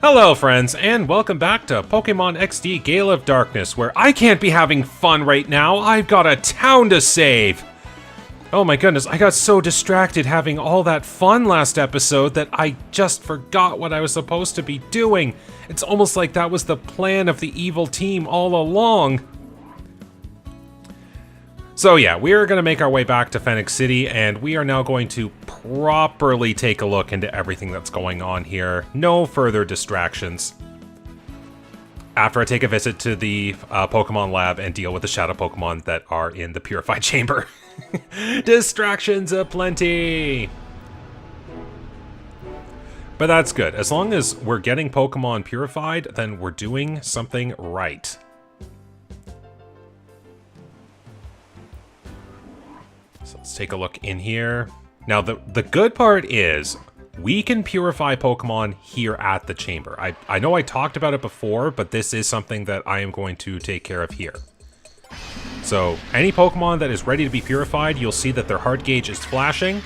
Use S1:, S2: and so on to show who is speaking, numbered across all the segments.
S1: Hello friends, and welcome back to Pokemon XD Gale of Darkness, where I can't be having fun right now. I've got a town to save! Oh my goodness, I got so distracted having all that fun last episode that I just forgot what I was supposed to be doing. It's almost like that was the plan of the evil team all along. So yeah, we're going to make our way back to Phenac City, and we are now going to properly take a look into everything that's going on here. No further distractions. After I take a visit to the Pokemon lab and deal with the shadow Pokemon that are in the purified chamber. Distractions aplenty! But that's good. As long as we're getting Pokemon purified, then we're doing something right. So let's take a look in here. Now, the good part is we can purify Pokemon here at the chamber. I know I talked about it before, but this is something that I am going to take care of here. So any Pokemon that is ready to be purified, you'll see that their heart gauge is flashing.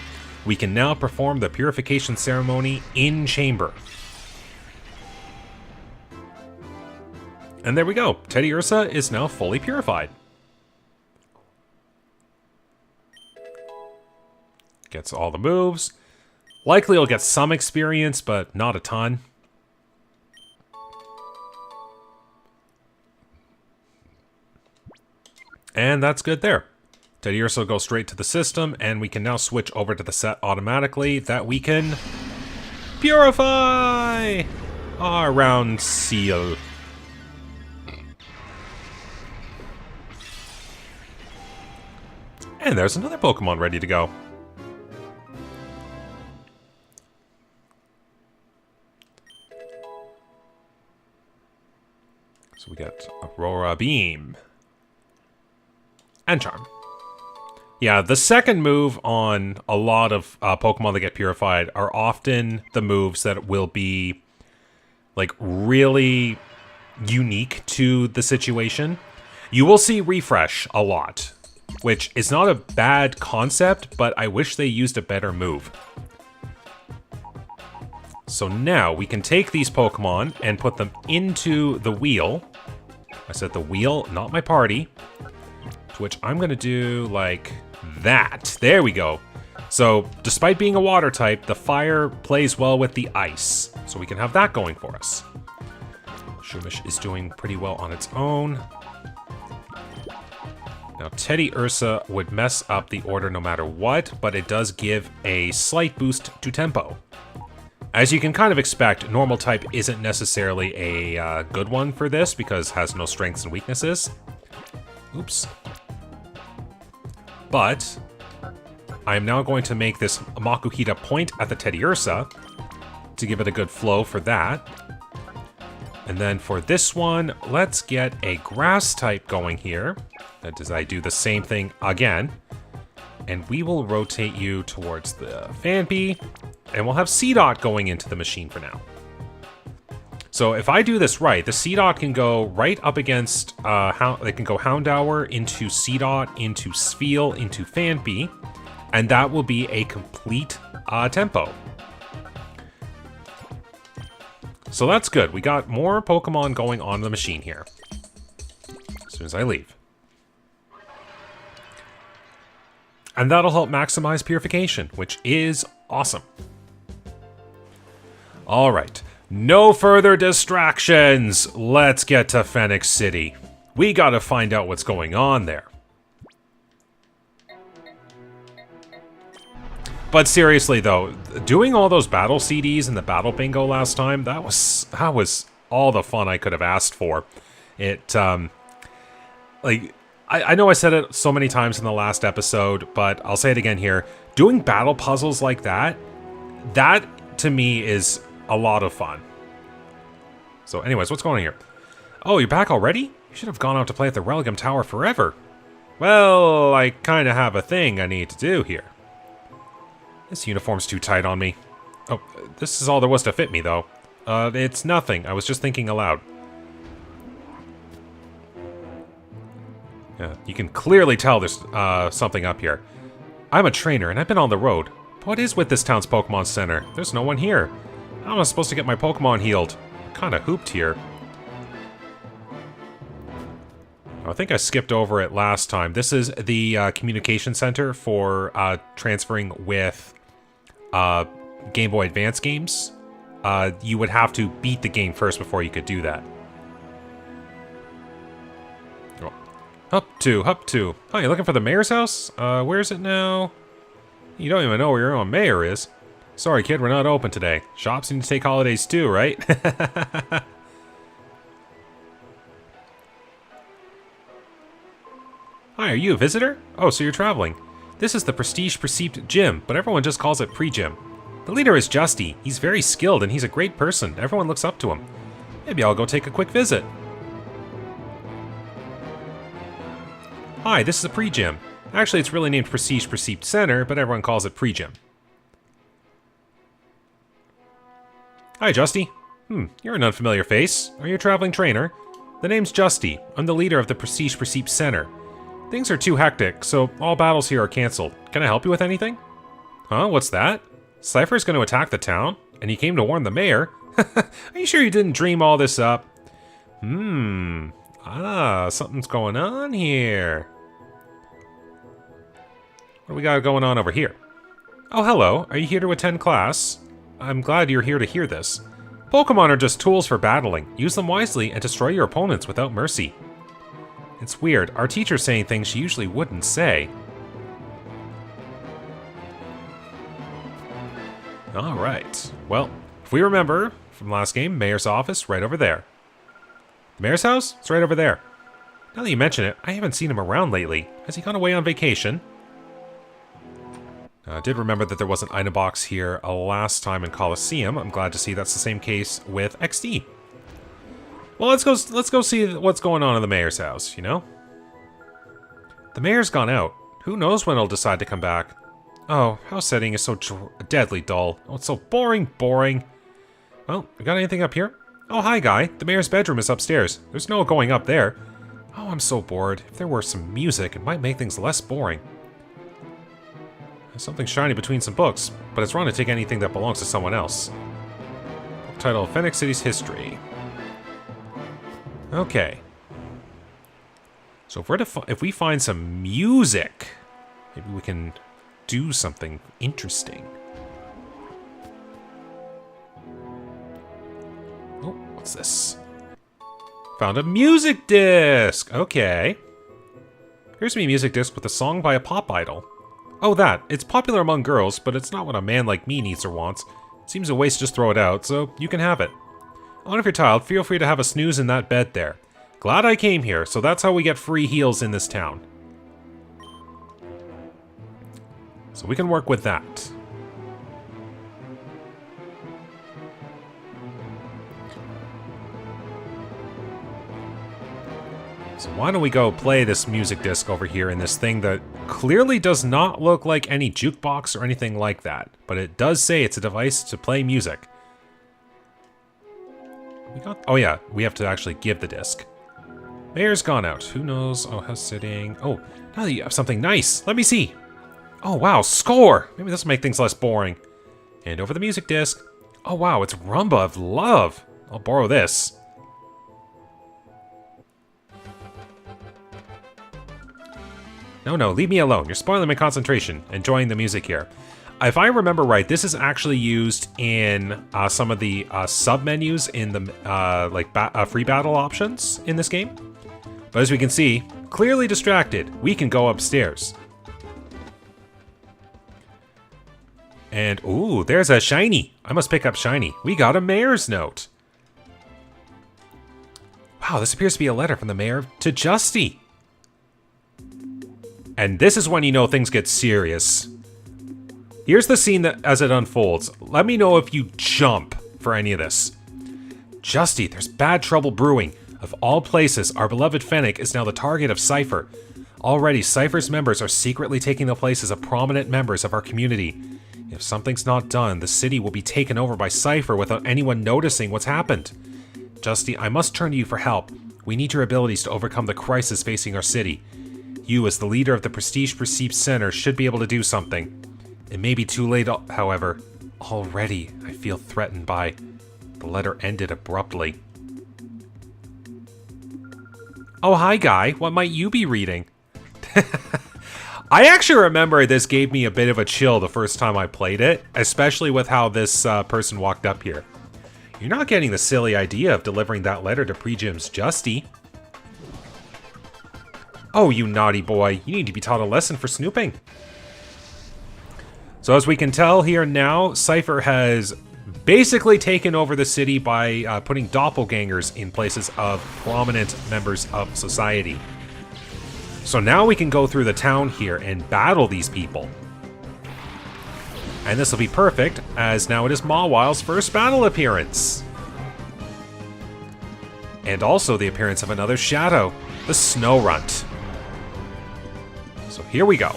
S1: We can now perform the purification ceremony in chamber. And there we go. Teddiursa is now fully purified. Gets all the moves. Likely he'll get some experience, but not a ton. And that's good there. Teddiursa will go straight to the system, and we can now switch over to the set automatically that we can purify our round seal. And there's another Pokemon ready to go. So we got Aurora Beam. And Charm. Yeah, the second move on a lot of Pokemon that get purified are often the moves that will be, like, really unique to the situation. You will see Refresh a lot, which is not a bad concept, but I wish they used a better move. So now we can take these Pokemon and put them into the wheel. I said the wheel, not my party. To which I'm going to do like that. There we go. So despite being a water type, the fire plays well with the ice. So we can have that going for us. Shumish is doing pretty well on its own. Now Teddiursa would mess up the order no matter what, but it does give a slight boost to tempo. As you can kind of expect, normal type isn't necessarily a good one for this because it has no strengths and weaknesses. Oops. But I'm now going to make this Makuhita point at the Teddiursa to give it a good flow for that. And then for this one, let's get a grass type going here. That is, I do the same thing again. And we will rotate you towards the Phanpy. And we'll have C-Dot going into the machine for now. So if I do this right, the C-Dot can go right up against, they can go Houndour into C-Dot, into Spheal, into Phanpy, and that will be a complete tempo. So that's good. We got more Pokemon going on the machine here. As soon as I leave. And that'll help maximize purification, which is awesome. Alright, no further distractions! Let's get to Phenac City. We gotta find out what's going on there. But seriously though, doing all those battle CDs and the battle bingo last time, that was all the fun I could have asked for. It, like, I know I said it so many times in the last episode, but I'll say it again here. Doing battle puzzles like that to me is a lot of fun. So anyways, what's going on here? Oh, you're back already? You should have gone out to play at the Religum Tower forever. Well, I kind of have a thing I need to do here. This uniform's too tight on me. Oh, this is all there was to fit me, though. It's nothing. I was just thinking aloud. Yeah, you can clearly tell there's something up here. I'm a trainer, and I've been on the road. What is with this town's Pokemon Center? There's no one here. How am I supposed to get my Pokemon healed? kind of hooped here. I think I skipped over it last time. This is the communication center for transferring with Game Boy Advance games. You would have to beat the game first before you could do that. Oh. Up to. Oh, you looking for the mayor's house? Where is it now? You don't even know where your own mayor is. Sorry, kid, we're not open today. Shops need to take holidays too, right? Hi, are you a visitor? Oh, so you're traveling. This is the Prestige Perceived Gym, but everyone just calls it Pre-Gym. The leader is Justy. He's very skilled and he's a great person. Everyone looks up to him. Maybe I'll go take a quick visit. Hi, this is the Pre-Gym. Actually, it's really named Prestige Perceived Center, but everyone calls it Pre-Gym. Hi, Justy. You're an unfamiliar face. Are you a traveling trainer? The name's Justy. I'm the leader of the Prestige Perceived Center. Things are too hectic, so all battles here are cancelled. Can I help you with anything? Huh? What's that? Cipher's going to attack the town? And he came to warn the mayor? Are you sure you didn't dream all this up? Something's going on here. What do we got going on over here? Oh, hello. Are you here to attend class? I'm glad you're here to hear this. Pokemon are just tools for battling. Use them wisely and destroy your opponents without mercy. It's weird. Our teacher's saying things she usually wouldn't say. Alright. Well, if we remember from last game, Mayor's office, right over there. The Mayor's house? It's right over there. Now that you mention it, I haven't seen him around lately. Has he gone away on vacation? I did remember that there was an item box here last time in Coliseum. I'm glad to see that's the same case with XD. Well, let's go see what's going on in the mayor's house, you know? The mayor's gone out. Who knows when he'll decide to come back? Oh, house setting is so deadly dull. Oh, it's so boring. Well, we got anything up here? Oh, hi, guy. The mayor's bedroom is upstairs. There's no going up there. Oh, I'm so bored. If there were some music, it might make things less boring. There's something shiny between some books, but it's wrong to take anything that belongs to someone else. Book title, Phenac City's History. Okay. So if we find some music, maybe we can do something interesting. Oh, what's this? Found a music disc! Okay. Here's me a music disc with a song by a pop idol. Oh, that. It's popular among girls, but it's not what a man like me needs or wants. Seems a waste to just throw it out, so you can have it. And if you're tired, feel free to have a snooze in that bed there. Glad I came here, so that's how we get free heals in this town. So we can work with that. So why don't we go play this music disc over here in this thing that clearly does not look like any jukebox or anything like that. But it does say it's a device to play music. Oh yeah, we have to actually give the disc. Mayor's gone out. Who knows? Oh, house sitting. Oh, now that you have something nice. Let me see. Oh, wow, score! Maybe this will make things less boring. Hand over the music disc. Oh, wow, it's Rumba of Love. I'll borrow this. No, leave me alone. You're spoiling my concentration. Enjoying the music here. If I remember right, this is actually used in some of the sub-menus in the free battle options in this game. But as we can see, clearly distracted, we can go upstairs. And, ooh, there's a shiny. I must pick up shiny. We got a mayor's note. Wow, this appears to be a letter from the mayor to Justy. And this is when you know things get serious. Here's the scene as it unfolds. Let me know if you jump for any of this. Justy, there's bad trouble brewing. Of all places, our beloved Phenac is now the target of Cipher. Already, Cipher's members are secretly taking the places of prominent members of our community. If something's not done, the city will be taken over by Cipher without anyone noticing what's happened. Justy, I must turn to you for help. We need your abilities to overcome the crisis facing our city. You, as the leader of the Prestige Perceived Center, should be able to do something. It may be too late, however. Already, I feel threatened by The letter ended abruptly. Oh, hi, Guy. What might you be reading? I actually remember this gave me a bit of a chill the first time I played it, especially with how this person walked up here. You're not getting the silly idea of delivering that letter to Pre-Gym's Justy. Oh, you naughty boy. You need to be taught a lesson for snooping. So as we can tell here now, Cipher has basically taken over the city by putting doppelgangers in places of prominent members of society. So now we can go through the town here and battle these people. And this will be perfect, as now it is Mawwile's first battle appearance. And also the appearance of another shadow, the Snow Runt. So here we go.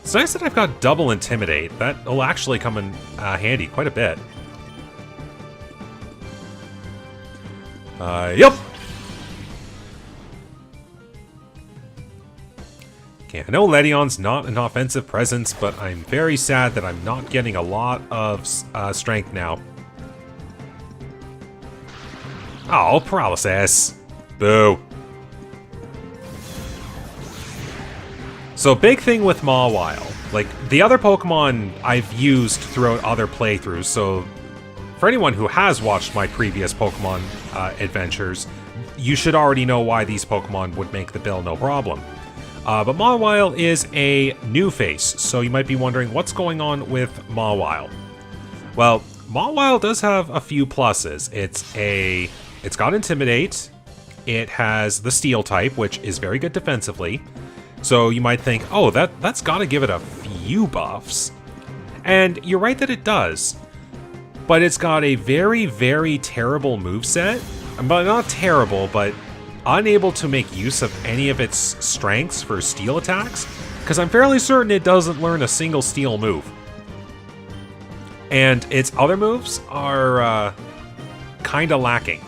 S1: It's nice that I've got double Intimidate. That'll actually come in handy quite a bit. Yup! Okay, I know Ledion's not an offensive presence, but I'm very sad that I'm not getting a lot of strength now. Oh, paralysis. Boo. So big thing with Mawwile, like the other Pokemon I've used throughout other playthroughs, so for anyone who has watched my previous Pokemon adventures, you should already know why these Pokemon would make the bill no problem. But Mawwile is a new face, so you might be wondering what's going on with Mawwile. Well, Mawwile does have a few pluses. It's got Intimidate, it has the Steel type, which is very good defensively. So you might think, oh, that's gotta give it a few buffs. And you're right that it does. But it's got a very, very terrible moveset. But not terrible, but unable to make use of any of its strengths for steel attacks. Because I'm fairly certain it doesn't learn a single steel move. And its other moves are kinda lacking.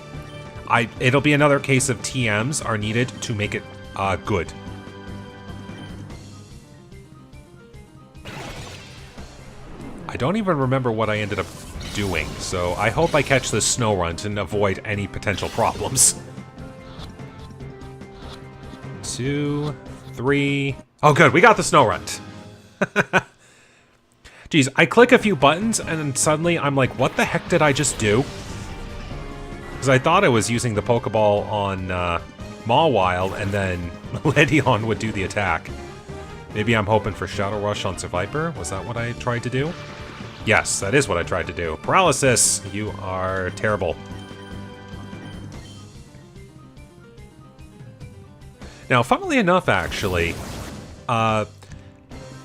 S1: It'll be another case of TMs are needed to make it good. I don't even remember what I ended up doing, so I hope I catch this Snow Runt and avoid any potential problems. 2, 3... Oh good, we got the Snow Runt! Jeez, I click a few buttons and then suddenly I'm like, what the heck did I just do? Because I thought I was using the Pokeball on Mawwile and then Ledion would do the attack. Maybe I'm hoping for Shadow Rush on Viper? Was that what I tried to do? Yes, that is what I tried to do. Paralysis! You are terrible. Now, funnily enough, actually,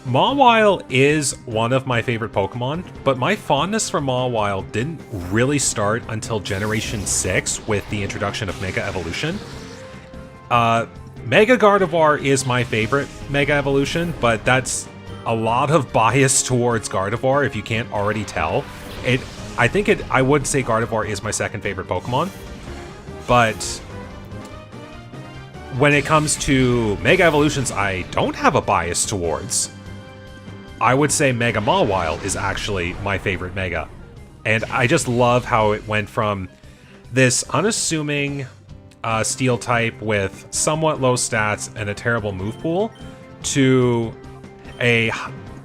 S1: Mawwile is one of my favorite Pokemon, but my fondness for Mawwile didn't really start until Generation 6 with the introduction of Mega Evolution. Mega Gardevoir is my favorite Mega Evolution, but that's a lot of bias towards Gardevoir, if you can't already tell. I would say Gardevoir is my second favorite Pokemon, but when it comes to Mega Evolutions I don't have a bias towards. I would say Mega Mawwile is actually my favorite Mega. And I just love how it went from this unassuming Steel type with somewhat low stats and a terrible move pool to a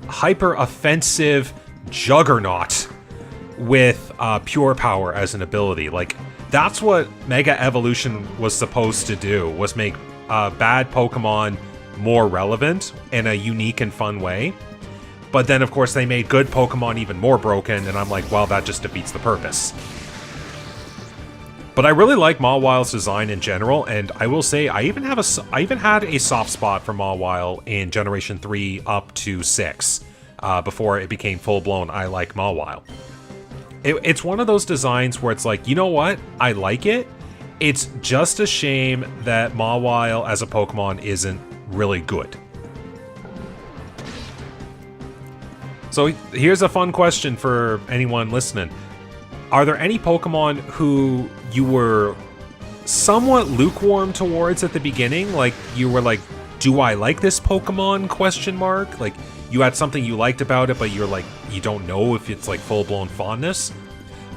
S1: hyper-offensive juggernaut with pure power as an ability. Like, that's what Mega Evolution was supposed to do, was make bad Pokemon more relevant in a unique and fun way. But then, of course, they made good Pokemon even more broken, and I'm like, well, that just defeats the purpose. But I really like Mawwile's design in general, and I will say I even had a soft spot for Mawwile in Generation 3 up to 6, before it became full-blown I like Mawwile. It's one of those designs where it's like, you know what? I like it. It's just a shame that Mawwile as a Pokemon isn't really good. So here's a fun question for anyone listening. Are there any Pokemon who you were somewhat lukewarm towards at the beginning? Like, you were like, do I like this Pokemon? Question mark. Like, you had something you liked about it, but you're like, you don't know if it's like full-blown fondness.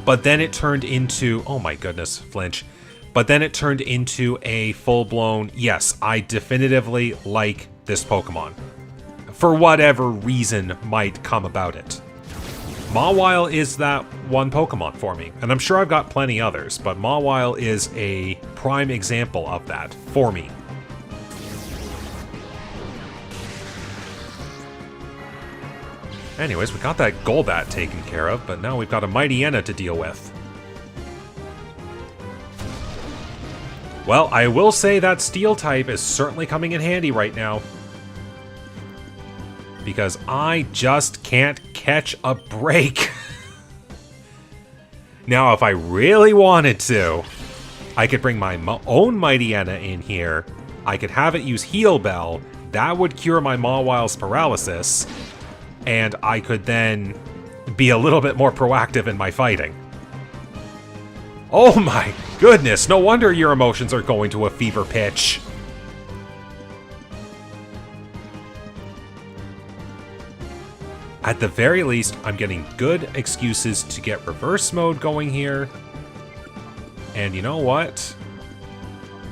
S1: But then it turned into, oh my goodness, flinch. But then it turned into a full-blown, yes, I definitively like this Pokemon. For whatever reason might come about it. Mawile is that one Pokemon for me. And I'm sure I've got plenty others, but Mawile is a prime example of that for me. Anyways, we got that Golbat taken care of, but now we've got a Mightyena to deal with. Well, I will say that Steel type is certainly coming in handy right now. Because I just can't catch a break. Now, if I really wanted to, I could bring my own Mightyena in here. I could have it use Heal Bell. That would cure my Mawile's paralysis. And I could then be a little bit more proactive in my fighting. Oh my goodness, no wonder your emotions are going to a fever pitch. At the very least, I'm getting good excuses to get reverse mode going here. And you know what?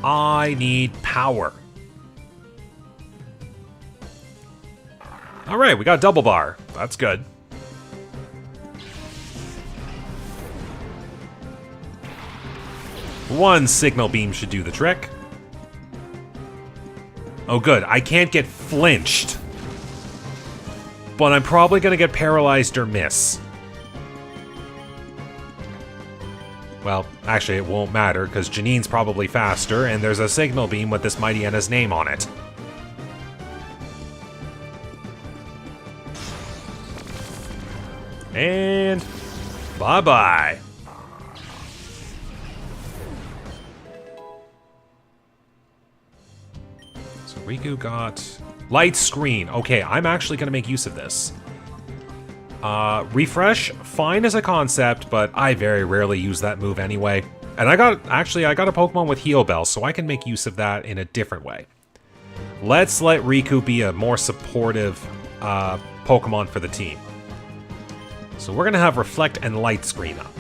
S1: I need power. Alright, we got double bar. That's good. One signal beam should do the trick. Oh good, I can't get flinched. But I'm probably going to get paralyzed or miss. Well, actually it won't matter, because Janine's probably faster, and there's a signal beam with this Mightyena's name on it. And bye-bye. So Riku got light screen. Okay, I'm actually going to make use of this. Refresh, fine as a concept, but I very rarely use that move anyway. And I got a Pokemon with Heal Bell, so I can make use of that in a different way. Let's let Riku be a more supportive Pokemon for the team. So we're going to have Reflect and Light Screen up.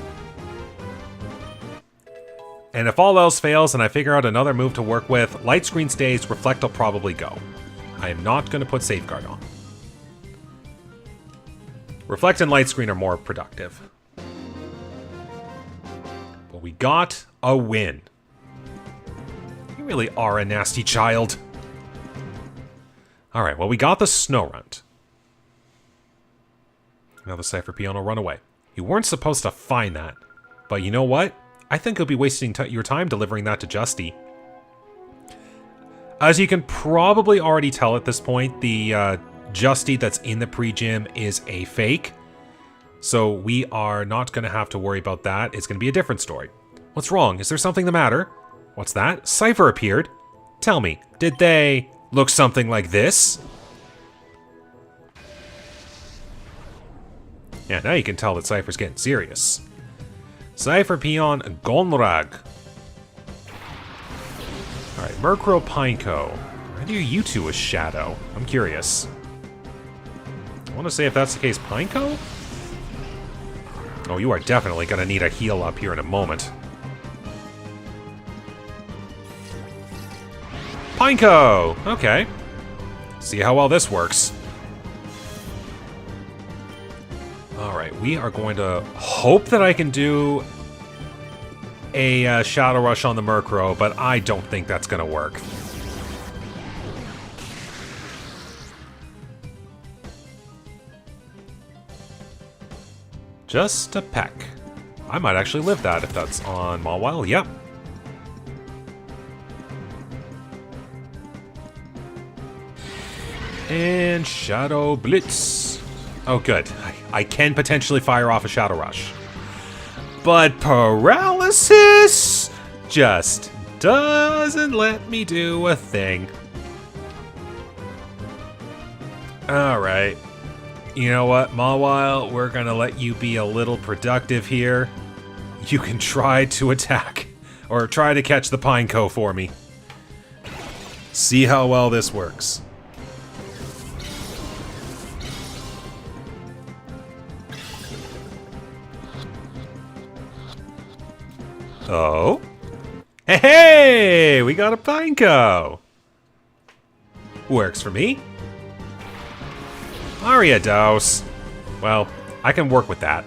S1: And if all else fails and I figure out another move to work with, Light Screen stays, Reflect will probably go. I am not going to put Safeguard on. Reflect and Light Screen are more productive. But we got a win. You really are a nasty child. Alright, well we got the Snorunt. Now the Cipher Peon will run away. You weren't supposed to find that. But you know what? I think you'll be wasting your time delivering that to Justy. As you can probably already tell at this point, the Justy that's in the pre-gym is a fake. So we are not going to have to worry about that. It's going to be a different story. What's wrong? Is there something the matter? What's that? Cipher appeared. Tell me, did they look something like this? Yeah, now you can tell that Cipher's getting serious. Cipher Peon Gonrag. Alright, Murkrow Pineco. Why do you two a Shadow? I'm curious. I want to say if that's the case, Pineco? Oh, you are definitely going to need a heal up here in a moment. Pineco! Okay. See how well this works. Alright, we are going to hope that I can do a Shadow Rush on the Murkrow, but I don't think that's going to work. Just a peck. I might actually live that if that's on Mawile. Yep. And Shadow Blitz. Oh, good. I can potentially fire off a Shadow Rush. But paralysis just doesn't let me do a thing. Alright. You know what, Mawile? We're gonna let you be a little productive here. You can try to attack. Or try to catch the Pineco for me. See how well this works. Oh? Hey, hey! We got a Pineco! Works for me. Ariados. Well, I can work with that.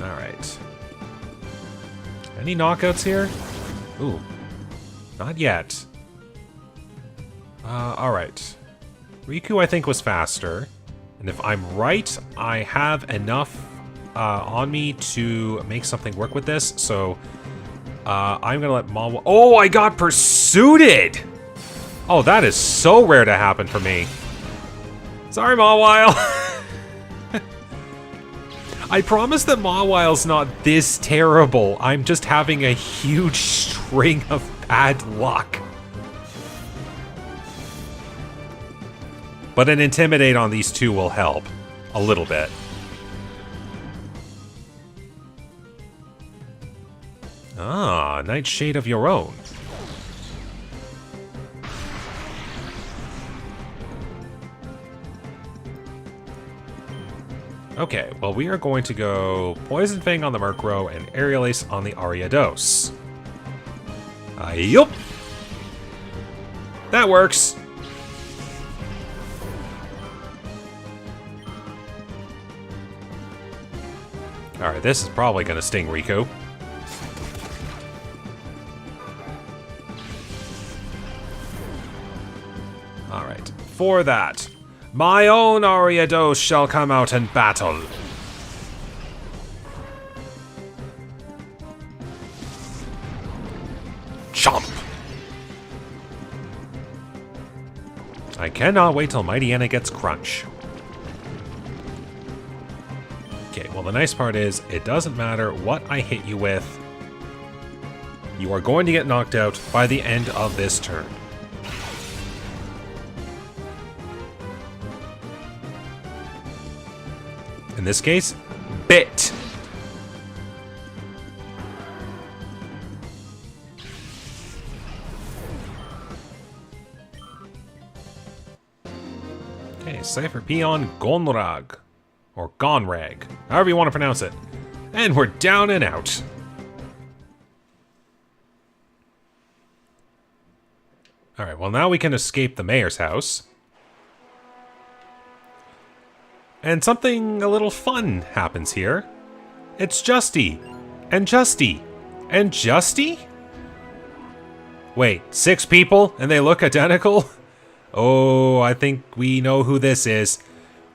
S1: Alright. Any knockouts here? Ooh. Not yet. Alright. Riku, I think, was faster. And if I'm right, I have enough on me to make something work with this. So, I'm gonna let Mawa... Oh, I got pursued! Oh, that is so rare to happen for me. Sorry, Mawile. I promise that Mawile's not this terrible. I'm just having a huge string of bad luck. But an Intimidate on these two will help. A little bit. Ah, Nightshade of your own. Okay, well we are going to go Poison Fang on the Murkrow and Aerial Ace on the Ariados. Yup! That works! Alright, this is probably gonna sting Riku. Alright, for that, my own Ariados shall come out and battle. Chomp! I cannot wait till Mighty Anna gets Crunch. Okay, well the nice part is, it doesn't matter what I hit you with. You are going to get knocked out by the end of this turn. In this case, bit. Okay, Cipher Peon Gonrag. Or Gonrag. However you want to pronounce it. And we're down and out. Alright, well now we can escape the mayor's house. And something a little fun happens here. It's Justy. And Justy. And Justy? Wait, 6 people and they look identical? Oh, I think we know who this is.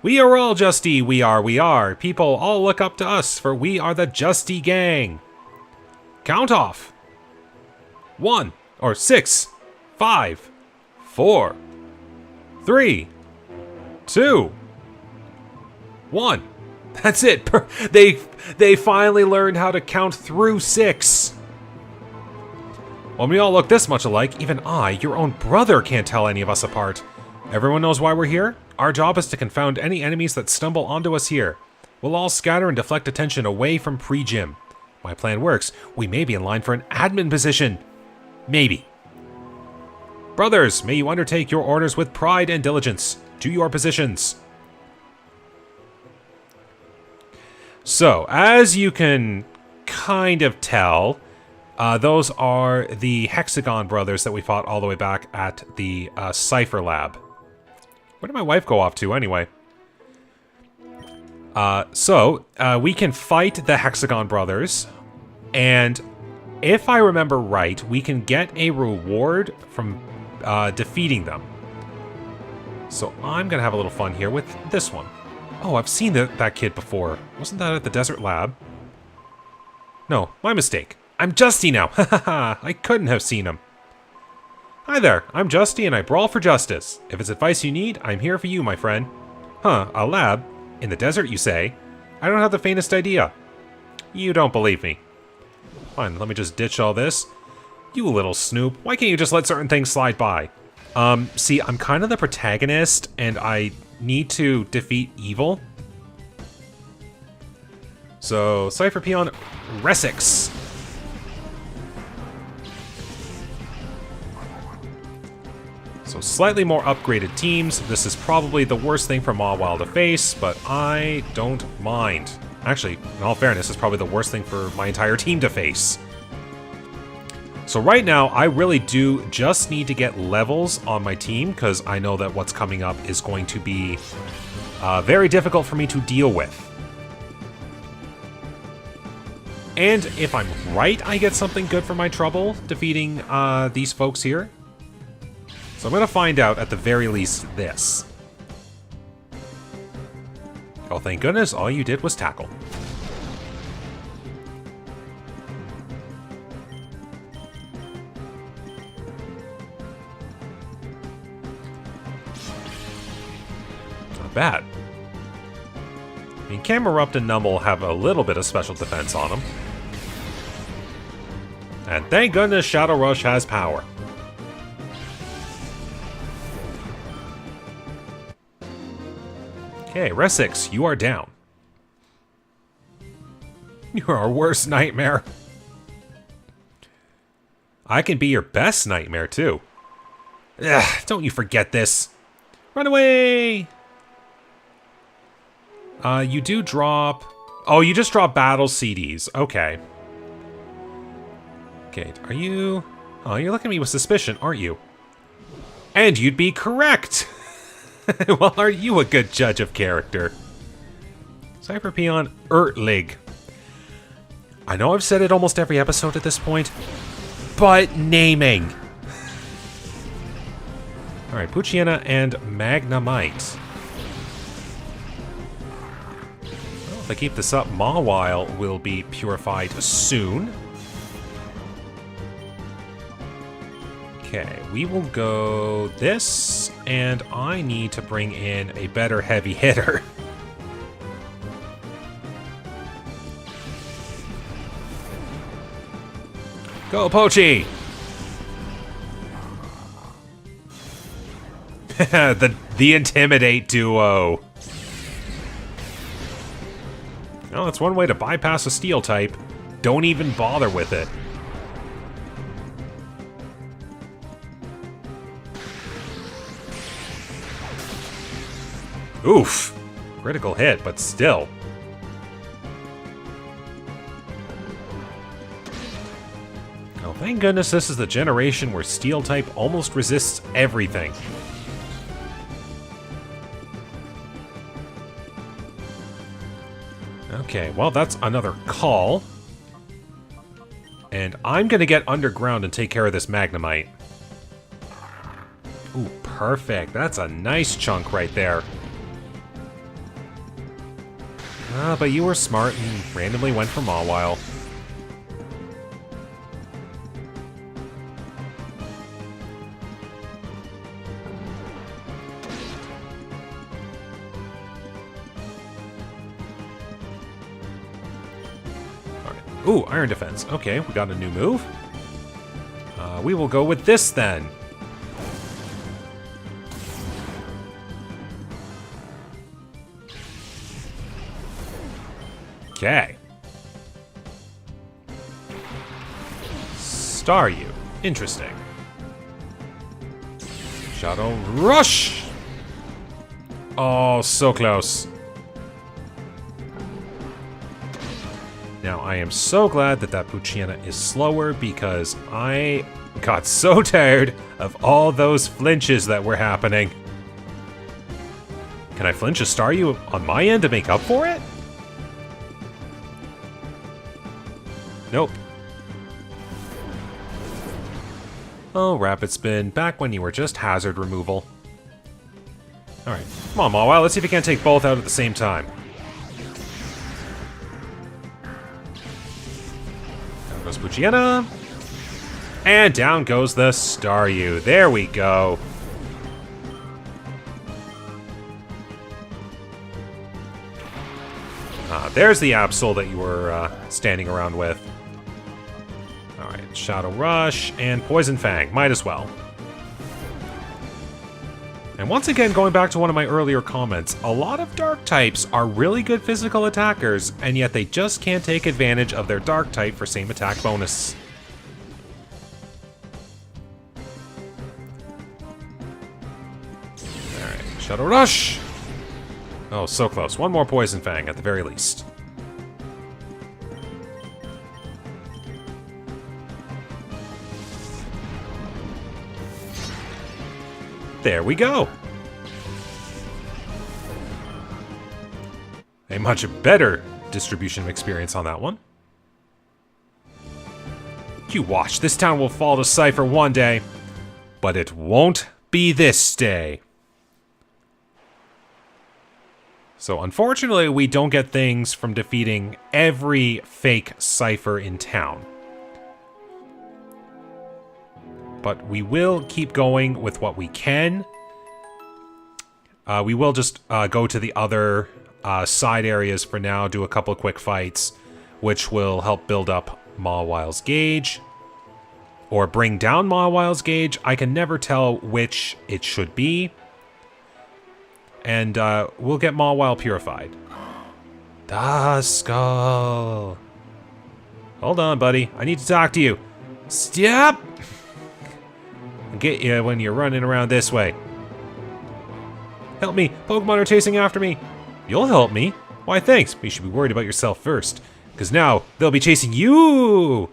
S1: We are all Justy, we are. People all look up to us, for we are the Justy Gang. Count off. 1, or 6, 5, 4, 3, 2, 1. That's it. They finally learned how to count through 6. When we all look this much alike, even I, your own brother, can't tell any of us apart. Everyone knows why we're here? Our job is to confound any enemies that stumble onto us here. We'll all scatter and deflect attention away from pre-gym. My plan works. We may be in line for an admin position. Maybe. Brothers, may you undertake your orders with pride and diligence. To your positions. So, as you can kind of tell, those are the Hexagon brothers that we fought all the way back at the Cipher lab. Where did my wife go off to, anyway? We can fight the Hexagon brothers, and if I remember right, we can get a reward from defeating them. So I'm gonna have a little fun here with this one. Oh, I've seen that kid before. Wasn't that at the desert lab? No, my mistake. I'm Justy now. Ha ha ha. I couldn't have seen him. Hi there, I'm Justy and I brawl for justice. If it's advice you need, I'm here for you, my friend. Huh, a lab? In the desert, you say? I don't have the faintest idea. You don't believe me. Fine, let me just ditch all this. You little snoop, why can't you just let certain things slide by? See, I'm kind of the protagonist and I need to defeat evil. So, Cipher Peon Resix. So So slightly more upgraded teams. This is probably the worst thing for Mawile to face, but I don't mind. Actually, in all fairness, it's probably the worst thing for my entire team to face. So right now, I really do just need to get levels on my team, because I know that what's coming up is going to be very difficult for me to deal with. And if I'm right, I get something good for my trouble defeating these folks here. So I'm going to find out, at the very least, this. Oh, thank goodness, all you did was tackle. Not bad. I mean, Camerupt and Numble have a little bit of special defense on them. And thank goodness Shadow Rush has power. Okay, Resix, you are down. You're our worst nightmare. I can be your best nightmare, too. Ugh, don't you forget this. Run away! You do drop... Oh, you just drop battle CDs. Okay. Okay, are you... Oh, you're looking at me with suspicion, aren't you? And you'd be correct! Well, are you a good judge of character? Cipher Peon Ertlig. I know I've said it almost every episode at this point, but naming. Alright, Poochyena and Magnemite. Well, if I keep this up, Mawile will be purified soon. Okay, we will go this, and I need to bring in a better heavy hitter. Go, Poochy! the Intimidate duo. Well, that's one way to bypass a steel type. Don't even bother with it. Oof! Critical hit, but still. Oh, thank goodness this is the generation where Steel type almost resists everything. Okay, well, that's another call. And I'm gonna get underground and take care of this Magnemite. Ooh, perfect. That's a nice chunk right there. Ah, but you were smart and randomly went for Mawile. Alright. Ooh, Iron Defense. Okay, we got a new move. We will go with this then. Okay. Staryu. Interesting. Shadow Rush! Oh, so close. Now, I am so glad that that Poochyena is slower because I got so tired of all those flinches that were happening. Can I flinch a Staryu on my end to make up for it? Nope. Oh, Rapid Spin, back when you were just hazard removal. Alright, come on, Mawile, let's see if we can't take both out at the same time. Down goes Poochyena. And down goes the Staryu. There we go. There's the Absol that you were standing around with. Alright, Shadow Rush and Poison Fang. Might as well. And once again, going back to one of my earlier comments, a lot of Dark types are really good physical attackers, and yet they just can't take advantage of their Dark type for same attack bonus. Shadow Rush! Oh, so close. One more Poison Fang at the very least. There we go! A much better distribution of experience on that one. You watch, this town will fall to Cipher one day, but it won't be this day. So unfortunately, we don't get things from defeating every fake Cipher in town. But we will keep going with what we can. We will just go to the other side areas for now, do a couple of quick fights, which will help build up Mawile's gauge. Or bring down Mawile's gauge. I can never tell which it should be. And we'll get Mawile purified. Duskull. Hold on, buddy. I need to talk to you. Stop! I'll get you when you're running around this way. Help me. Pokemon are chasing after me. You'll help me. Why, thanks. But you should be worried about yourself first. Because now, they'll be chasing you!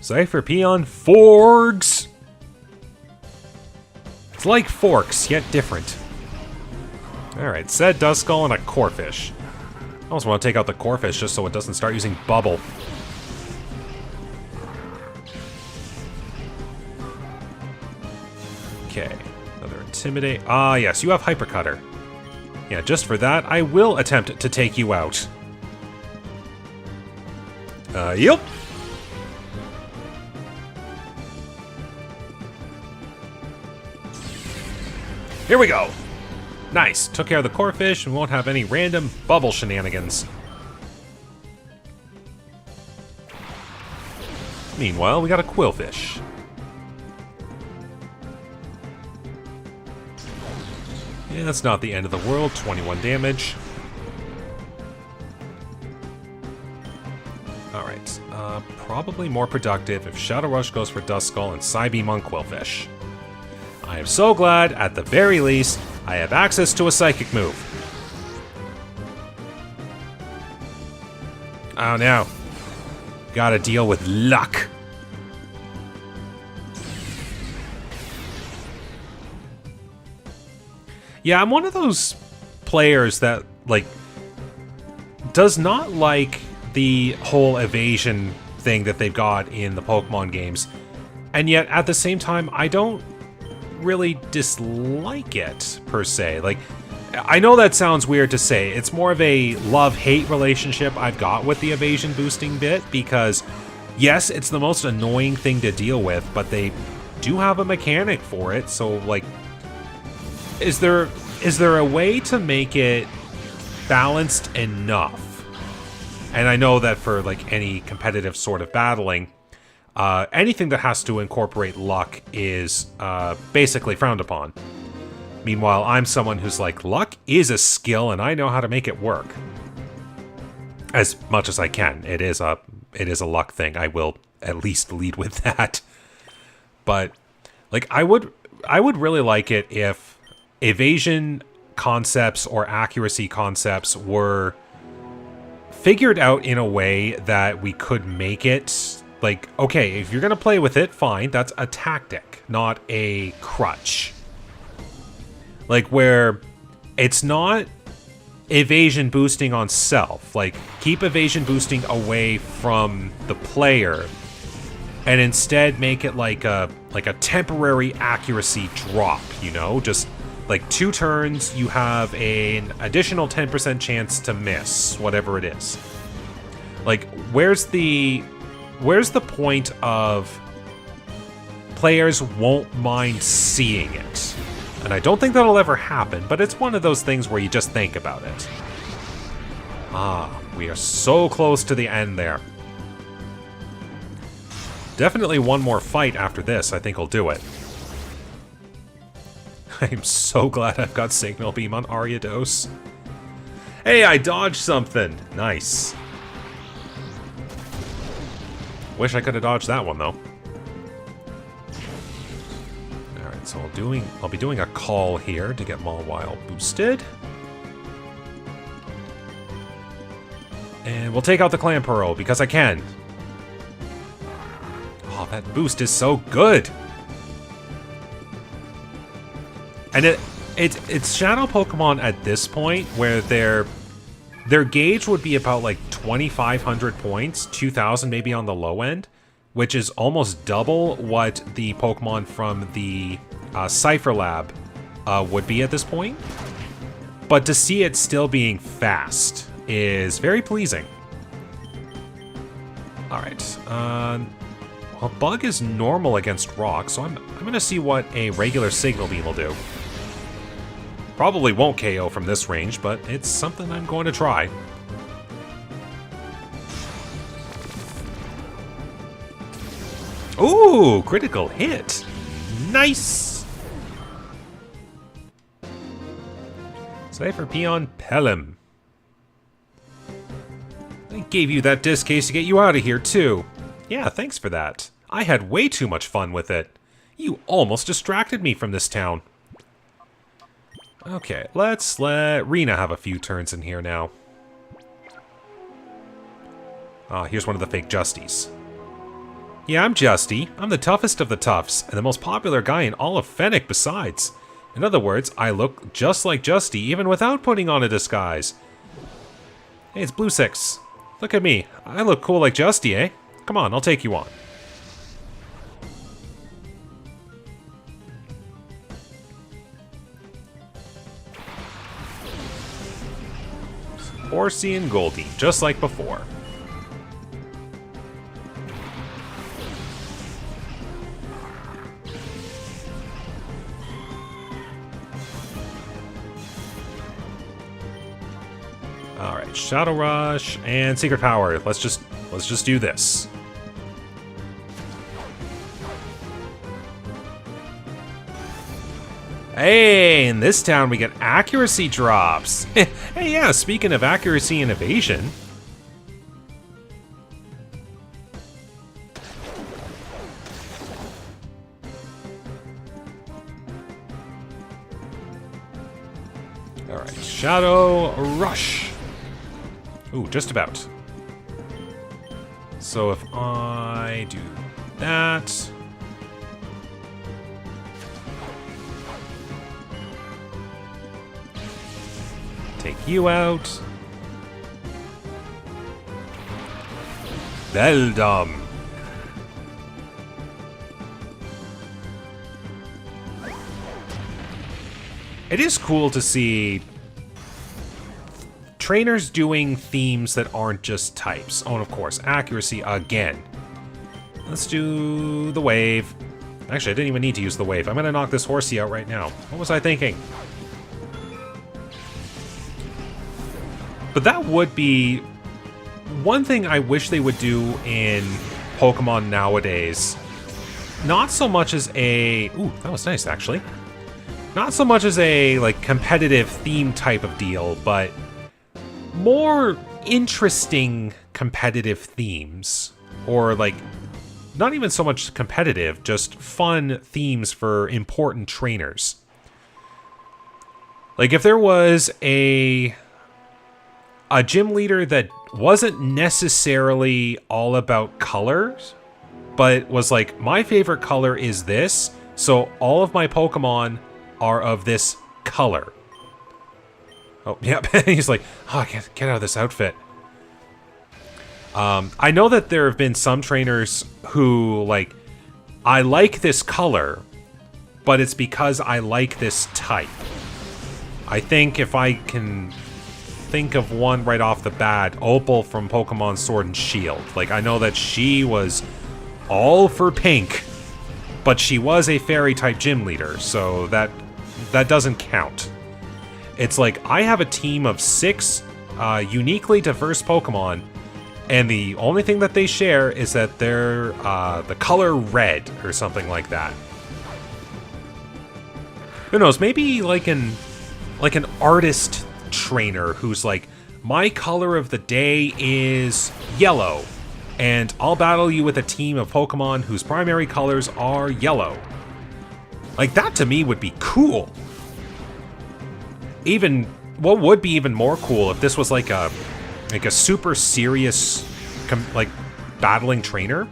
S1: Cipher Peon Forks! It's like forks, yet different. Alright, said Duskull and a Corphish. I also want to take out the Corphish just so it doesn't start using Bubble. Okay, another Intimidate. Ah, yes, you have Hypercutter. Yeah, just for that, I will attempt to take you out. Yep. Here we go. Nice. Took care of the Corphish and won't have any random bubble shenanigans. Meanwhile, we got a Quillfish. Yeah, that's not the end of the world. 21 damage. Alright. Probably more productive if Shadow Rush goes for Duskull and Psybeam on Quillfish. I am so glad, at the very least, I have access to a Psychic move. Oh no. Gotta deal with luck. Yeah, I'm one of those players that, like, does not like the whole evasion thing that they've got in the Pokemon games. And yet, at the same time, I don't really dislike it, per se. Like, I know that sounds weird to say. It's more of a love-hate relationship I've got with the evasion boosting bit, because, yes, it's the most annoying thing to deal with, but they do have a mechanic for it, so, like, is there a way to make it balanced enough? And I know that for, like, any competitive sort of battling, anything that has to incorporate luck is basically frowned upon. Meanwhile, I'm someone who's like, luck is a skill and I know how to make it work. As much as I can. It is a luck thing. I will at least lead with that. But, like, I would really like it if evasion concepts or accuracy concepts were figured out in a way that we could make it, like, okay, if you're gonna play with it, fine, that's a tactic, not a crutch. Like, where it's not evasion boosting on self. Like, keep evasion boosting away from the player, and instead make it like a temporary accuracy drop, you know? Just, like, 2 turns, you have an additional 10% chance to miss, whatever it is. Like, where's the point of players won't mind seeing it? And I don't think that'll ever happen, but it's one of those things where you just think about it. Ah, we are so close to the end there. Definitely one more fight after this, I think will do it. I'm so glad I've got Signal Beam on Ariados. Hey, I dodged something! Nice. Wish I could have dodged that one, though. So I'll be doing a call here to get Mawile boosted. And we'll take out the Clamperl because I can. Oh, that boost is so good. And it's Shadow Pokemon at this point where their gauge would be about like 2,500 points, 2,000 maybe on the low end, which is almost double what the Pokemon from the Cipher Lab would be at this point. But to see it still being fast is very pleasing. Alright, well, Bug is normal against Rock, so I'm gonna see what a regular Signal Beam will do. Probably won't KO from this range, but it's something I'm going to try. Ooh, critical hit. Nice! Cipher Peon Pelham. I gave you that disc case to get you out of here, too. Yeah, thanks for that. I had way too much fun with it. You almost distracted me from this town. Okay, let's let Rena have a few turns in here now. Here's one of the fake Justies. Yeah, I'm Justy. I'm the toughest of the toughs, and the most popular guy in all of Phenac besides. In other words, I look just like Justy even without putting on a disguise. Hey, it's Blue Six. Look at me. I look cool like Justy, eh? Come on, I'll take you on. Horsey and Goldie, just like before. Alright, Shadow Rush and Secret Power. Let's just do this. Hey, in this town we get accuracy drops. Hey, yeah, speaking of accuracy and evasion. Alright, Shadow Rush. Ooh, just about. So if I do that... take you out. Beldum. It is cool to see trainers doing themes that aren't just types. Oh, and of course, accuracy again. Let's do the wave. Actually, I didn't even need to use the wave. I'm gonna knock this Horsey out right now. What was I thinking? But that would be one thing I wish they would do in Pokemon nowadays. Not so much as a... Ooh, that was nice, actually. Not so much as a, like, competitive theme type of deal, but more interesting competitive themes. Or, like, not even so much competitive, just fun themes for important trainers. Like, if there was a gym leader that wasn't necessarily all about colors, but was like, my favorite color is this, so all of my Pokemon are of this color. Oh, yep. He's like, oh, I can't get out of this outfit. I know that there have been some trainers who, like, I like this color, but it's because I like this type. I think if I can think of one right off the bat, Opal from Pokemon Sword and Shield. Like, I know that she was all for pink, but she was a fairy-type gym leader, so that doesn't count. It's like, I have a team of 6 uniquely diverse Pokemon, and the only thing that they share is that they're the color red, or something like that. Who knows, maybe like an artist trainer who's like, my color of the day is yellow, and I'll battle you with a team of Pokemon whose primary colors are yellow. Like, that to me would be cool. Even, what would be even more cool if this was like a super serious, like, battling trainer?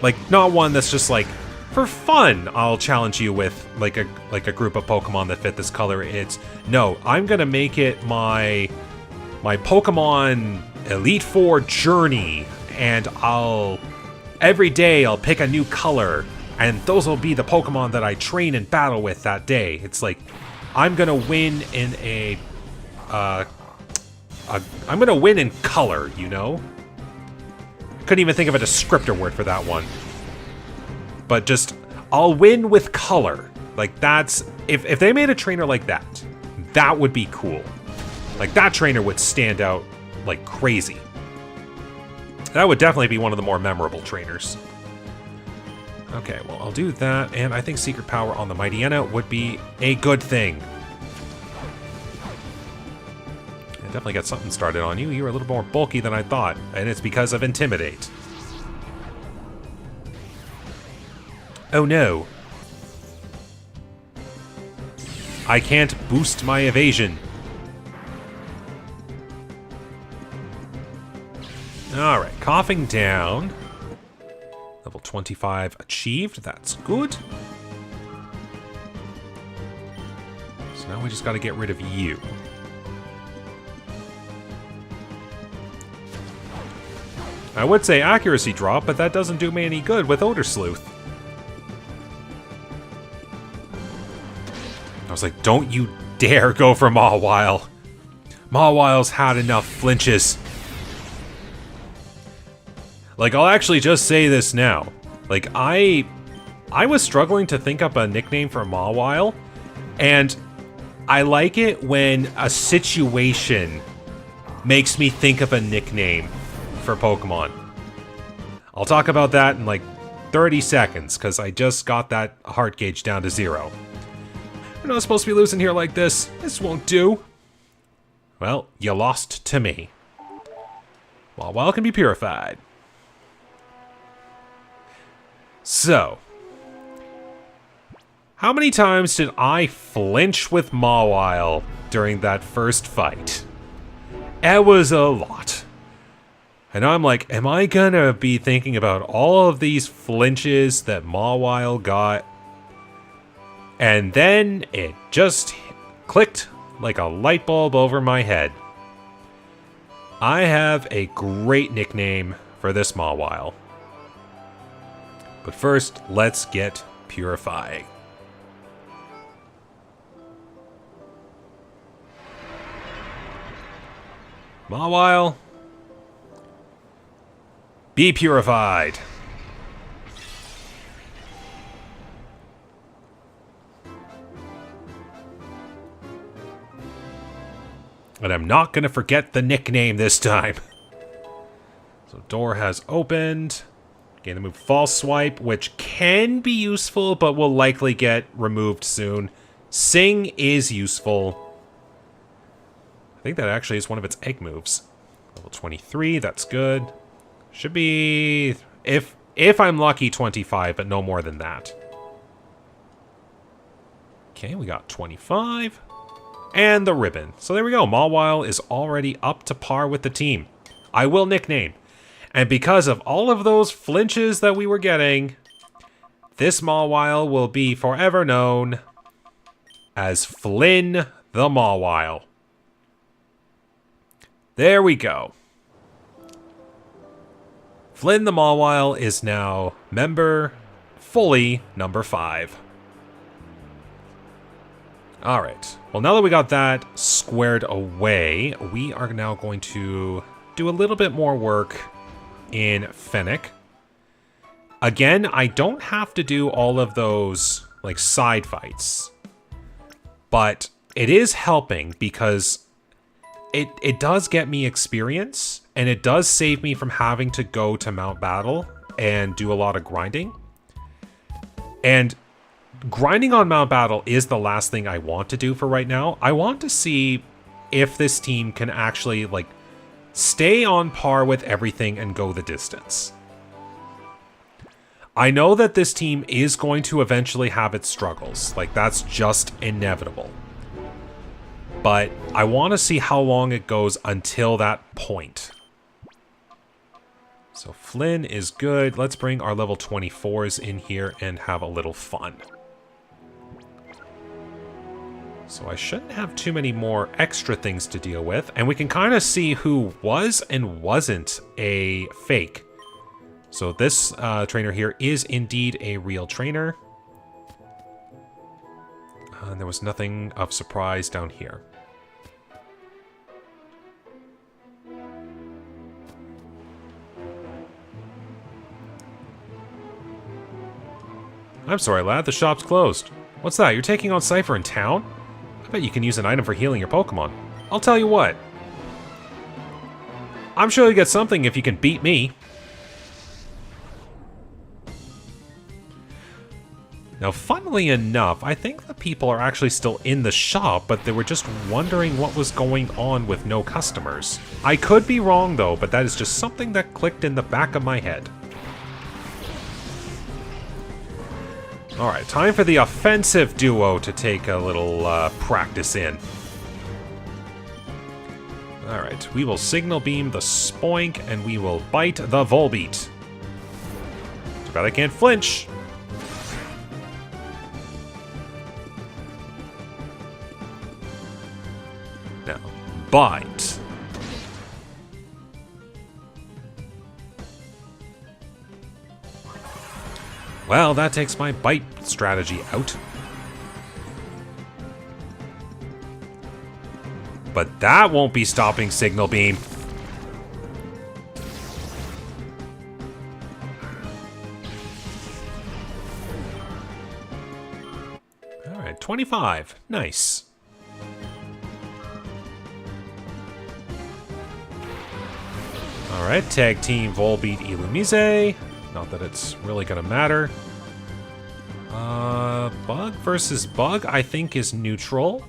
S1: Like, not one that's just like, for fun, I'll challenge you with like a group of Pokemon that fit this color. It's, no, I'm gonna make it my Pokemon Elite Four journey, and every day I'll pick a new color, and those will be the Pokemon that I train and battle with that day. It's like, I'm gonna win in I'm gonna win in color, you know? Couldn't even think of a descriptor word for that one. But just, I'll win with color. Like, that's, if they made a trainer like that, that would be cool. Like, that trainer would stand out like crazy. That would definitely be one of the more memorable trainers. Okay, well, I'll do that, and I think Secret Power on the Mightyena would be a good thing. I definitely got something started on you. You're a little more bulky than I thought, and it's because of Intimidate. Oh no. I can't boost my evasion. Alright, coughing down. Level 25 achieved, that's good. So now we just gotta get rid of you. I would say accuracy drop, but that doesn't do me any good with Odor Sleuth. I was like, don't you dare go for Mawile. Mawile's had enough flinches. Like, I'll actually just say this now. Like, I was struggling to think up a nickname for Mawile, and I like it when a situation makes me think of a nickname for Pokemon. I'll talk about that in like 30 seconds, because I just got that heart gauge down to 0. We're not supposed to be losing here like this. This won't do. Well, you lost to me. Mawile can be purified. So, how many times did I flinch with Mawile during that first fight? It was a lot. And I'm like, am I gonna be thinking about all of these flinches that Mawile got? And then it just clicked like a light bulb over my head. I have a great nickname for this Mawile. But first, let's get purifying. Mawile, be purified. And I'm not going to forget the nickname this time. So door has opened. Gain the move False Swipe, which can be useful, but will likely get removed soon. Sing is useful. I think that actually is one of its egg moves. Level 23, that's good. Should be, if I'm lucky, 25, but no more than that. Okay, we got 25. And the ribbon. So there we go. Mawile is already up to par with the team. I will nickname. And because of all of those flinches that we were getting, this Mawile will be forever known as Flynn the Mawile. There we go. Flynn the Mawile is now member fully number 5. Alright, well now that we got that squared away, we are now going to do a little bit more work in Phenac. Again, I don't have to do all of those like side fights, but it is helping because it does get me experience, and it does save me from having to go to Mount Battle and do a lot of grinding. And grinding on Mount Battle is the last thing I want to do for right now. I want to see if this team can actually, like, stay on par with everything and go the distance. I know that this team is going to eventually have its struggles. Like, that's just inevitable. But I want to see how long it goes until that point. So Flynn is good. Let's bring our level 24s in here and have a little fun. So I shouldn't have too many more extra things to deal with. And we can kind of see who was and wasn't a fake. So this trainer here is indeed a real trainer. And there was nothing of surprise down here. I'm sorry, lad. The shop's closed. What's that? You're taking on Cipher in town? I bet you can use an item for healing your Pokemon. I'll tell you what. I'm sure you'll get something if you can beat me. Now, funnily enough, I think the people are actually still in the shop, but they were just wondering what was going on with no customers. I could be wrong, though, but that is just something that clicked in the back of my head. Alright, time for the offensive duo to take a little practice in. Alright, we will Signal Beam the Spoink, and we will bite the Volbeat. Too bad I can't flinch. Now, bite. Well, that takes my bite strategy out. But that won't be stopping Signal Beam. Alright, 25. Nice. Alright, tag team Volbeat Illumise. Not that it's really gonna matter. Bug versus Bug, I think, is neutral.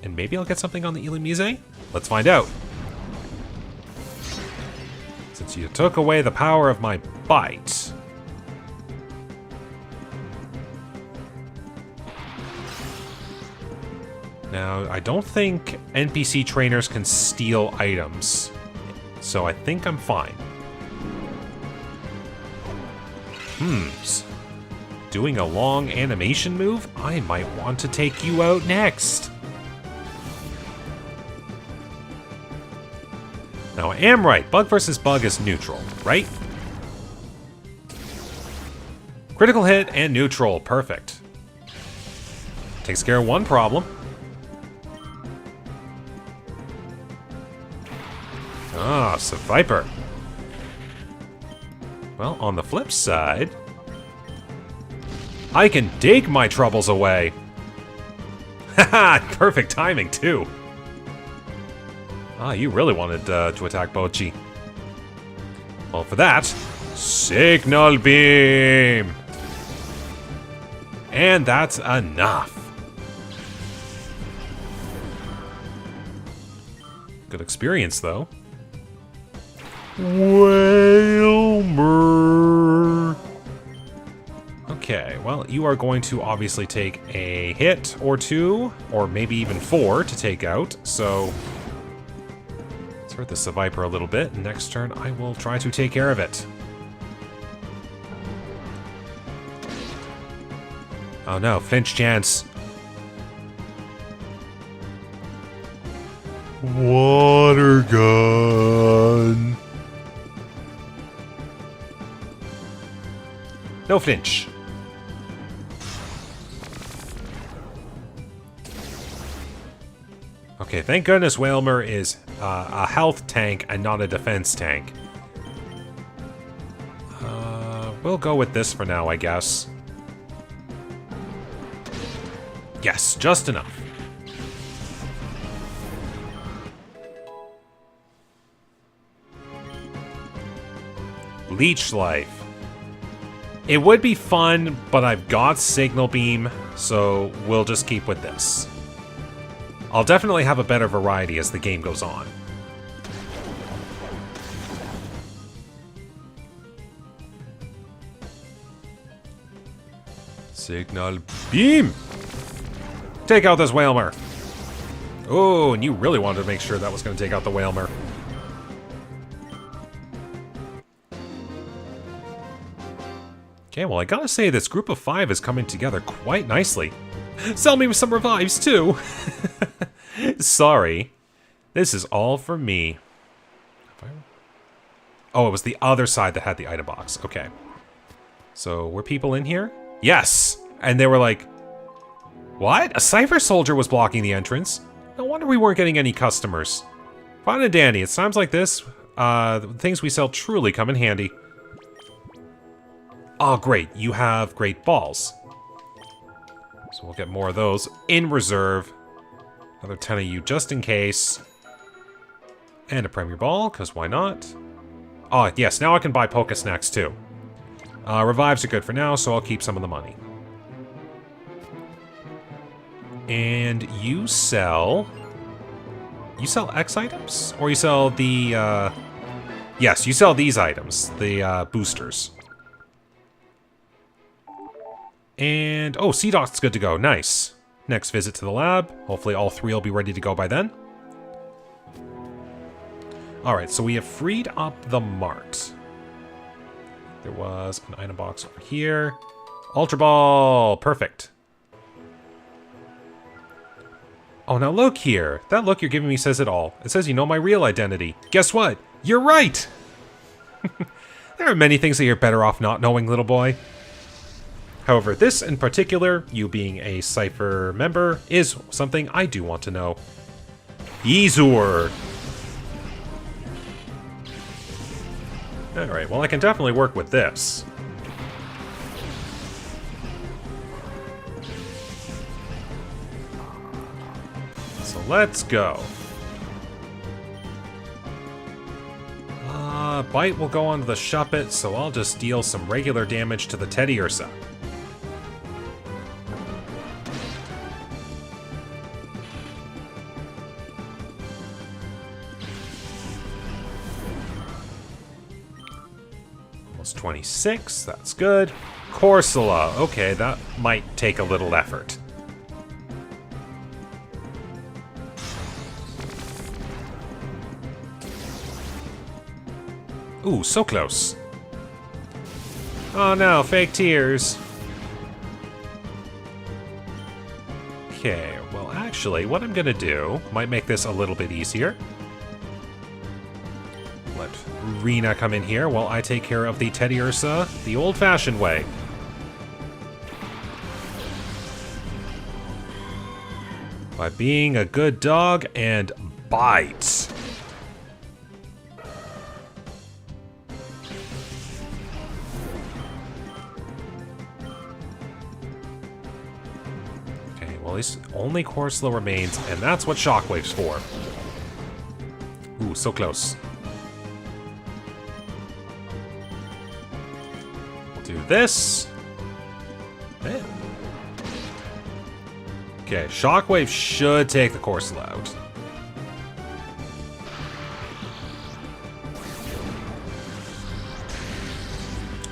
S1: And maybe I'll get something on the Illumise? Let's find out. Since you took away the power of my bite. Now, I don't think NPC trainers can steal items. So I think I'm fine. Doing a long animation move? I might want to take you out next. Now, I am right. Bug versus Bug is neutral, right? Critical hit and neutral. Perfect. Takes care of one problem. Ah, Cipher. Well, on the flip side, I can dig my troubles away. Haha, perfect timing, too. Ah, you really wanted to attack Bochi. Well, for that, Signal Beam! And that's enough. Good experience, though. Whalmer. Okay, well, you are going to obviously take a hit or two, or maybe even 4 to take out, so let's hurt the Viper a little bit. Next turn, I will try to take care of it. Oh no, flinch chance. Water gun. No flinch. Okay, thank goodness Whalmer is a health tank and not a defense tank. We'll go with this for now, I guess. Yes, just enough. Leech Life. It would be fun, but I've got Signal Beam, so we'll just keep with this. I'll definitely have a better variety as the game goes on. Signal beam! Take out this Whalmer! Oh, and you really wanted to make sure that was going to take out the Whalmer. Okay, well, I gotta say, this group of 5 is coming together quite nicely. Sell me some revives, too! Sorry. This is all for me. Oh, it was the other side that had the item box. Okay. So, were people in here? Yes! And they were like, what? A Cipher soldier was blocking the entrance? No wonder we weren't getting any customers. Fine and dandy. It's times like this, the things we sell truly come in handy. Oh, great. You have great balls. So we'll get more of those in reserve. Another 10 of you just in case. And a Premier Ball, because why not? Oh, yes, now I can buy Poke Snacks too. Revives are good for now, so I'll keep some of the money. And you sell... You sell X items? Or you sell the, Yes, you sell these items. The, boosters. And... Oh, C-Doc's good to go. Nice. Next visit to the lab. Hopefully all 3 will be ready to go by then. Alright, so we have freed up the mart. There was an item box over here. Ultra Ball! Perfect. Oh, now look here. That look you're giving me says it all. It says you know my real identity. Guess what? You're right! There are many things that you're better off not knowing, little boy. However, this in particular, you being a Cipher member, is something I do want to know. Yzur! Alright, well I can definitely work with this. So let's go. Bite will go onto the Shuppet, so I'll just deal some regular damage to the Teddy Ursa. Almost 26, that's good. Corsola, okay, that might take a little effort. Ooh, so close. Oh no, fake tears. Okay, well actually, what I'm gonna do might make this a little bit easier. Let Rena come in here while I take care of the Teddy Ursa the old-fashioned way. By being a good dog and bite. Well, at least only Corsola remains, and that's what Shockwave's for. Ooh, so close. We'll do this. Man. Okay, Shockwave should take the Corsola out.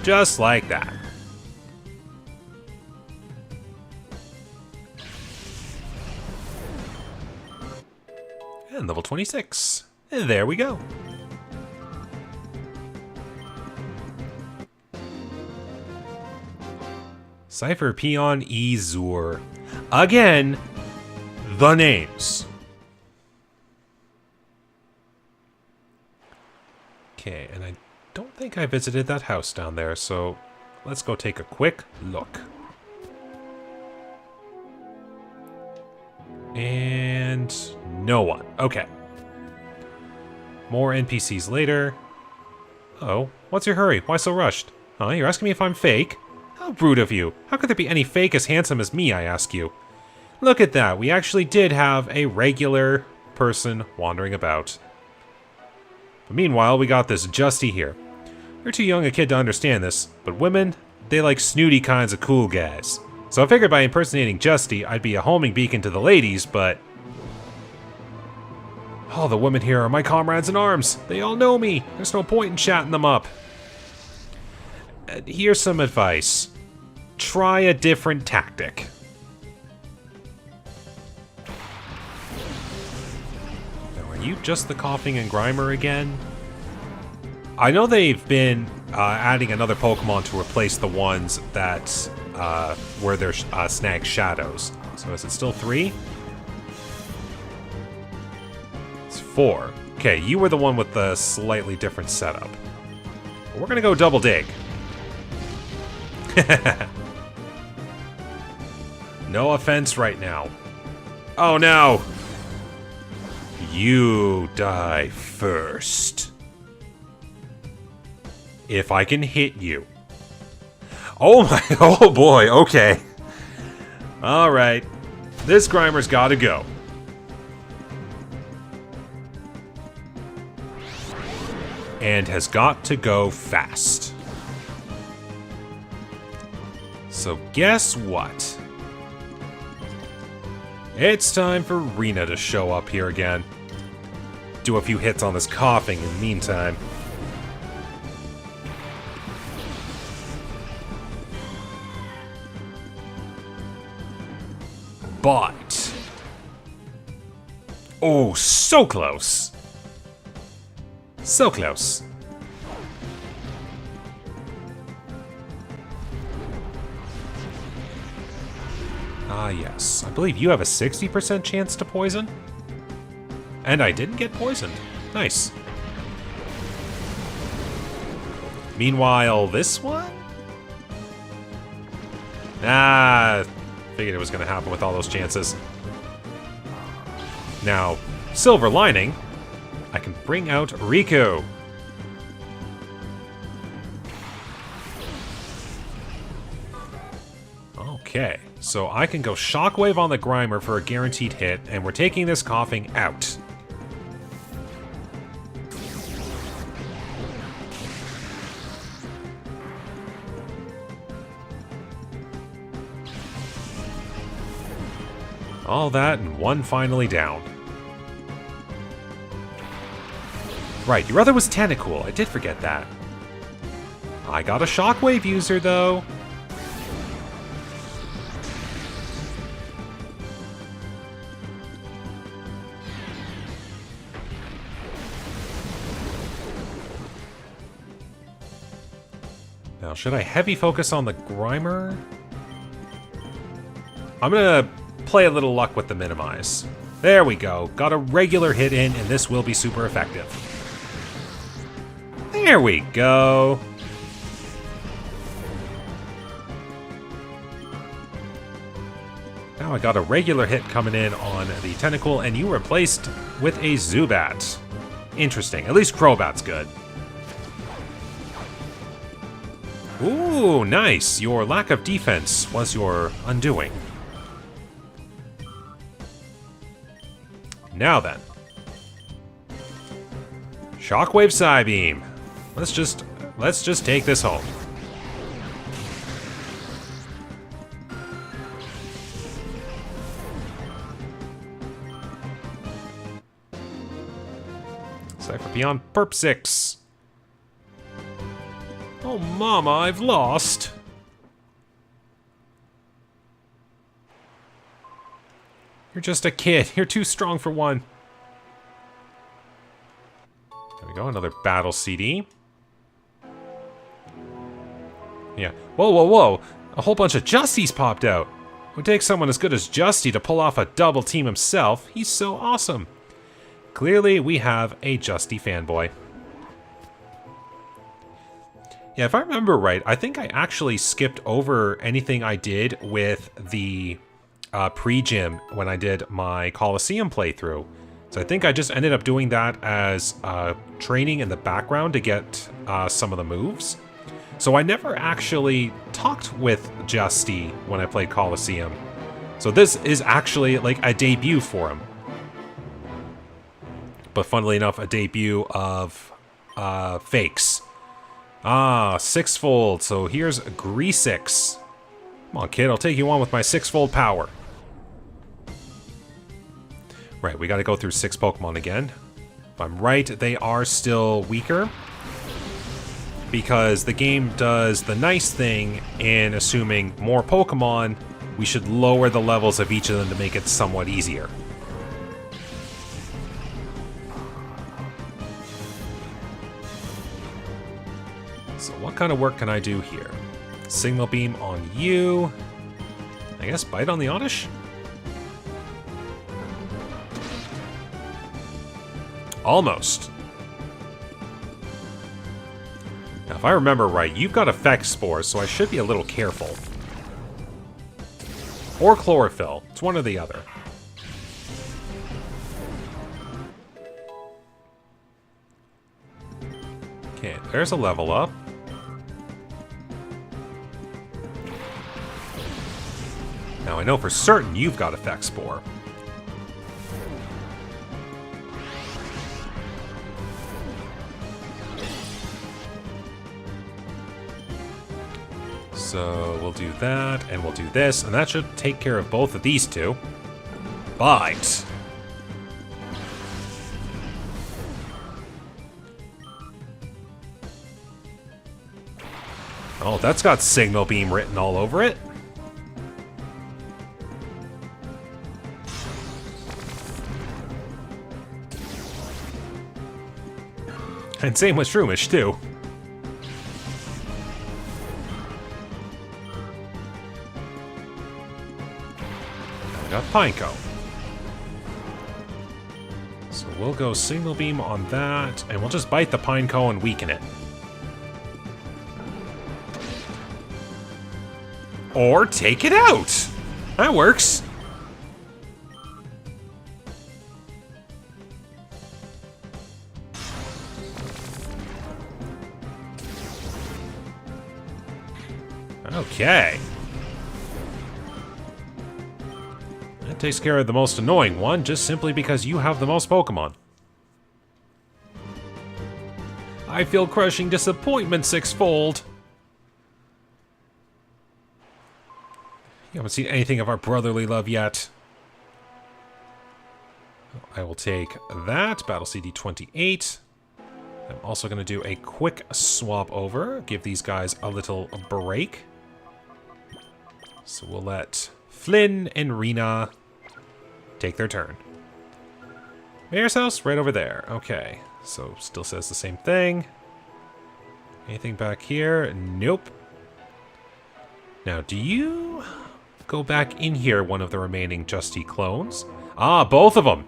S1: Just like that. And level 26. And there we go. Cipher Peon Yzur. Again, the names. Okay, and I don't think I visited that house down there, so let's go take a quick look. And no one. Okay. More NPCs later. Oh, what's your hurry? Why so rushed? Huh, you're asking me if I'm fake? How rude of you. How could there be any fake as handsome as me, I ask you? Look at that. We actually did have a regular person wandering about. But meanwhile, we got this Justy here. You're too young a kid to understand this, but women, they like snooty kinds of cool guys. So I figured by impersonating Justy, I'd be a homing beacon to the ladies, but... Oh, the women here are my comrades in arms. They all know me. There's no point in chatting them up. Here's some advice. try a different tactic. Now, are you just the Coughing and Grimer again? I know they've been adding another Pokemon to replace the ones that were their snag shadows. So is it still 3? It's 4. Okay, you were the one with the slightly different setup. We're gonna go double dig. No offense right now. Oh no! You die first. If I can hit you. Oh my, oh boy, okay. Alright. This Grimer's gotta go. And has got to go fast. So guess what? It's time for Rena to show up here again. Do a few hits on this Coughing in the meantime. But... oh, so close. So close. Ah, yes. I believe you have a 60% chance to poison. And I didn't get poisoned. Nice. Meanwhile, this one? Ah, figured it was going to happen with all those chances. Now, silver lining, I can bring out Riku. Okay, so I can go Shockwave on the Grimer for a guaranteed hit, and we're taking this Coughing out. All that and one finally down. Right, your other was Tentacool. I did forget that. I got a Shockwave user, though. Now, should I heavy focus on the Grimer? I'm gonna play a little luck with the minimize. There we go. Got a regular hit in, and this will be super effective. There we go. Now I got a regular hit coming in on the Tentacool, and you replaced with a Zubat. Interesting. At least Crobat's good. Ooh, nice. Your lack of defense was your undoing. Now then. Shockwave Psybeam. Let's just take this home. Cipher beyond Perp 6. Oh, mama, I've lost. You're just a kid. You're too strong for one. There we go, another battle CD. Yeah. Whoa, whoa, whoa. A whole bunch of Justies popped out. It would take someone as good as Justy to pull off a double team himself. He's so awesome. Clearly, we have a Justy fanboy. Yeah, if I remember right, I think I actually skipped over anything I did with the pre-gym when I did my Coliseum playthrough. So I think I just ended up doing that as training in the background to get some of the moves. So I never actually talked with Justy when I played Coliseum. So this is actually like a debut for him. But funnily enough, a debut of fakes. Ah, sixfold. So here's Greasix. Come on, kid. I'll take you on with my sixfold power. Right, we got to go through 6 Pokemon again. If I'm right, they are still weaker. because the game does the nice thing in assuming more Pokemon, we should lower the levels of each of them to make it somewhat easier. So what kind of work can I do here? Signal Beam on you. I guess Bite on the Oddish? Almost. Now, if I remember right, you've got Effect Spores, so I should be a little careful. Or Chlorophyll. It's one or the other. Okay, there's a level up. Now, I know for certain you've got Effect Spore. So we'll do that, and we'll do this, and that should take care of both of these two. Bite! Oh, that's got Signal Beam written all over it. And same with Shroomish, too. Now we got Pineco. So we'll go Signal Beam on that, and we'll just bite the Pineco and weaken it. Or take it out! That works. Okay. That takes care of the most annoying one, just simply because you have the most Pokemon. I feel crushing disappointment sixfold. You haven't seen anything of our brotherly love yet. I will take that, Battle CD 28. I'm also going to do a quick swap over, give these guys a little break. So we'll let Flynn and Rena take their turn. Mayor's house right over there. Okay, so still says the same thing. Anything back here? Nope. Now, do you go back in here, one of the remaining Justy clones? Ah, both of them.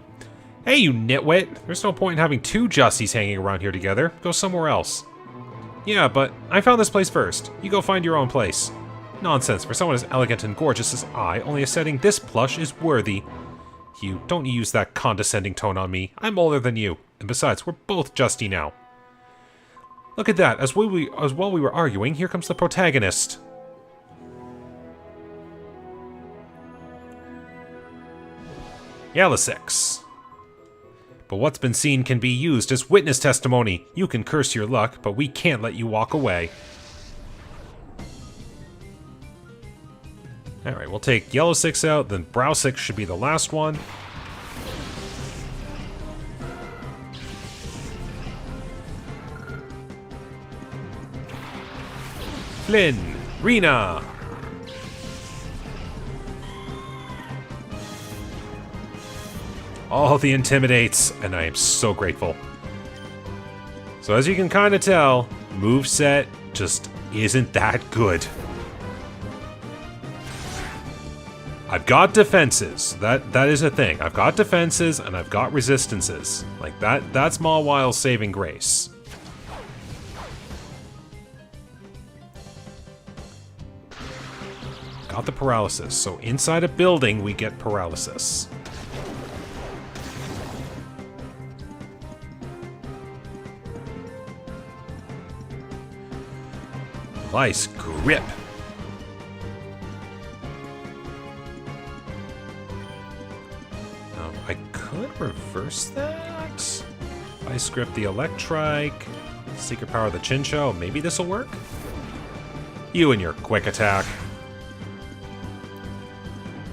S1: Hey, you nitwit. There's no point in having two Justies hanging around here together. Go somewhere else. Yeah, but I found this place first. You go find your own place. Nonsense. For someone as elegant and gorgeous as I, only a setting this plush is worthy. You, don't use that condescending tone on me. I'm older than you. And besides, we're both Justy now. Look at that. As while we were arguing, here comes the protagonist. Yalisix. But what's been seen can be used as witness testimony. You can curse your luck, but we can't let you walk away. Alright, we'll take Yellow-6 out, then Brow-6 should be the last one. Flynn, Rena. All the intimidates, and I am so grateful. So as you can kind of tell, moveset just isn't that good. I've got defenses. That is a thing. I've got defenses and I've got resistances. Like that's Mawwile's saving grace. Got the paralysis. So inside a building we get paralysis. Vice grip. I could reverse that. Vice grip the Electrike. Secret power the Chinchou. Maybe this will work? You and your quick attack.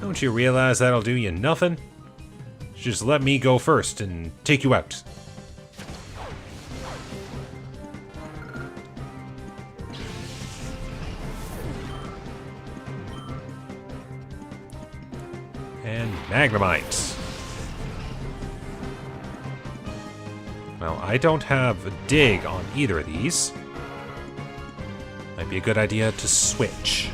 S1: Don't you realize that'll do you nothing? Just let me go first and take you out. Magnemite. Well, I don't have a dig on either of these. Might be a good idea to switch.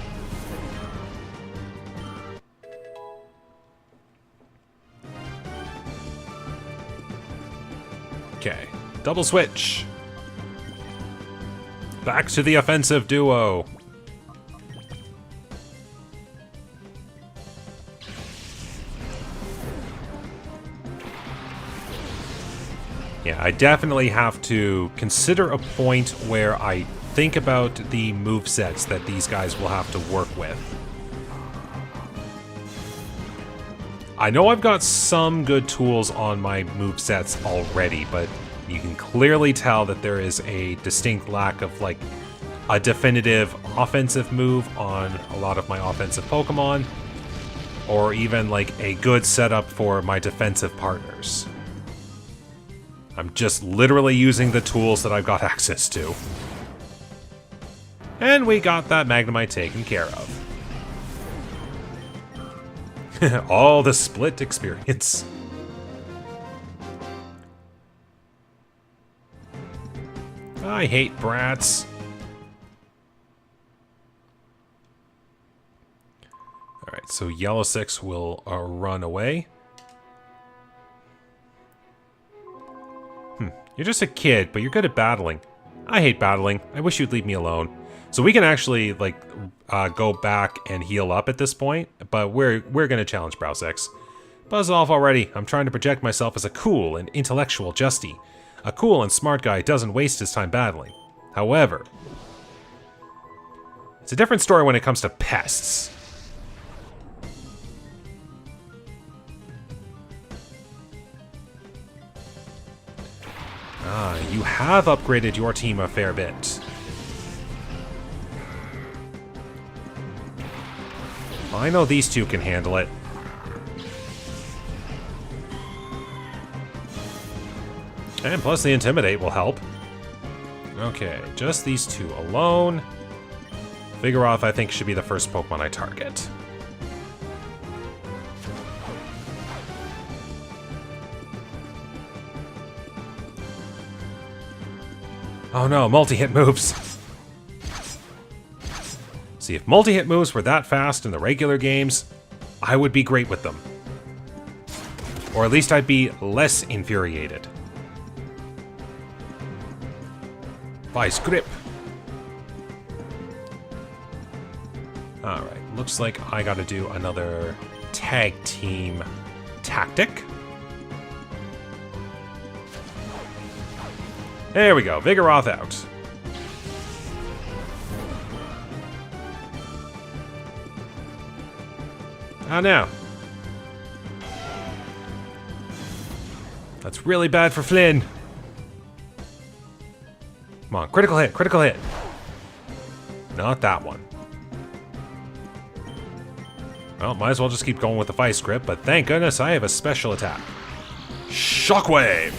S1: Okay, double switch. Back to the offensive duo. Yeah, I definitely have to consider a point where I think about the movesets that these guys will have to work with. I know I've got some good tools on my movesets already, but you can clearly tell that there is a distinct lack of, like, a definitive offensive move on a lot of my offensive Pokemon, or even, like, a good setup for my defensive partners. I'm just literally using the tools that I've got access to. And we got that Magnemite taken care of. All the split experience. I hate brats. Alright, so Yellow 6 will run away. You're just a kid, but you're good at battling. I hate battling. I wish you'd leave me alone. So we can actually, like, go back and heal up at this point, but we're gonna challenge Brow 6. Buzz off already. I'm trying to project myself as a cool and intellectual Justy. A cool and smart guy doesn't waste his time battling. However, it's a different story when it comes to pests. Ah, you have upgraded your team a fair bit. I know these two can handle it. And plus the Intimidate will help. Okay, just these two alone. Vigoroth, I think, should be the first Pokemon I target. Oh no, multi-hit moves. See, if multi-hit moves were that fast in the regular games, I would be great with them. Or at least I'd be less infuriated. Vice Grip. Alright, looks like I gotta do another tag team tactic. There we go, Vigoroth out. Oh no. That's really bad for Flynn. Come on, critical hit, critical hit. Not that one. Well, might as well just keep going with the Vice Grip, but thank goodness I have a special attack. Shockwave!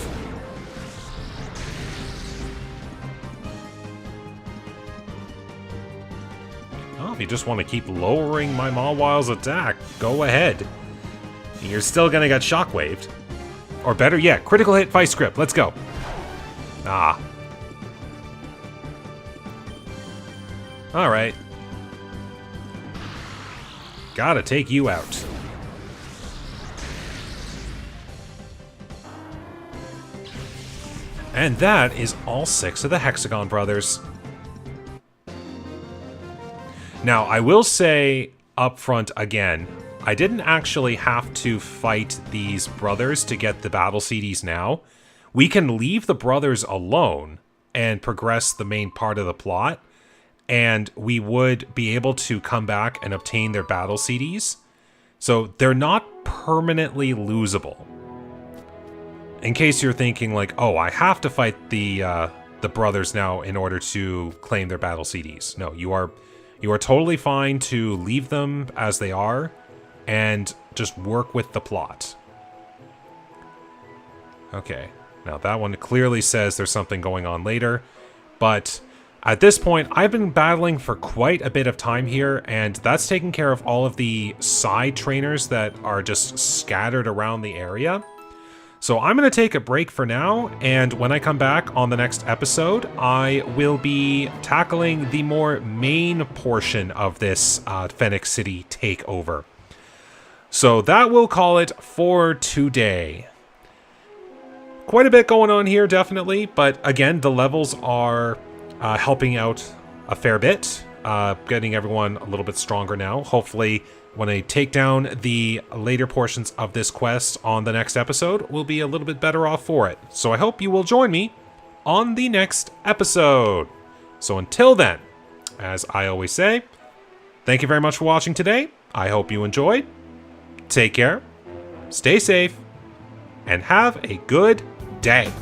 S1: Well, if you just want to keep lowering my Mawwile's attack, go ahead. You're still gonna get shockwaved. Or better yet, critical hit Vice Grip, let's go. Ah. Alright. Gotta take you out. And that is all 6 of the Hexagon brothers. Now, I will say up front again, I didn't actually have to fight these brothers to get the battle CDs now. We can leave the brothers alone and progress the main part of the plot, and we would be able to come back and obtain their battle CDs. So they're not permanently losable. In case you're thinking like, oh, I have to fight the brothers now in order to claim their battle CDs. No, you are totally fine to leave them as they are and just work with the plot. Okay, now that one clearly says there's something going on later, but At this point, I've been battling for quite a bit of time here, and that's taking care of all of the side trainers that are just scattered around the area. So I'm going to take a break for now, and when I come back on the next episode, I will be tackling the more main portion of this Phenac City takeover. So that will call it for today. Quite a bit going on here, definitely, but again, the levels are helping out a fair bit, getting everyone a little bit stronger now. Hopefully, when I take down the later portions of this quest on the next episode, we'll be a little bit better off for it. So I hope you will join me on the next episode. So until then, as I always say, thank you very much for watching today. I hope you enjoyed. Take care, stay safe, and have a good day.